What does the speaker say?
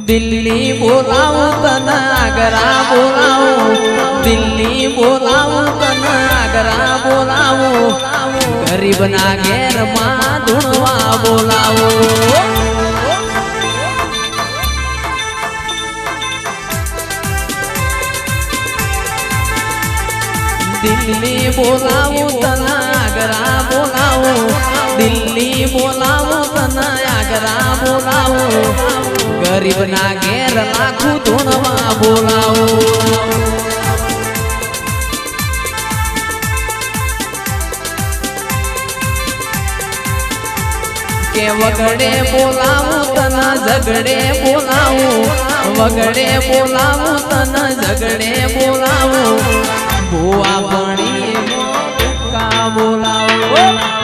દિલ્હી બોલાવું તને આગ્રા બોલાવું દિલ્હી બોલાવું તને આગ્રા બોલાવું ગરીબના ઘેરમાં ધૂણવા બોલાવું દિલ્હી બોલાવું તને આગ્રા બોલાવું દિલ્હી બોલાવું તને આગ્રા બોલાવું ગરીબના ઘેર લાખું ધૂણવા બોલાવું કે વગડે બોલાવું તને ઝગડે બોલાવું વગડે બોલાવું તને ઝગડે બોલાવું ભુવા ભણી બોલાવું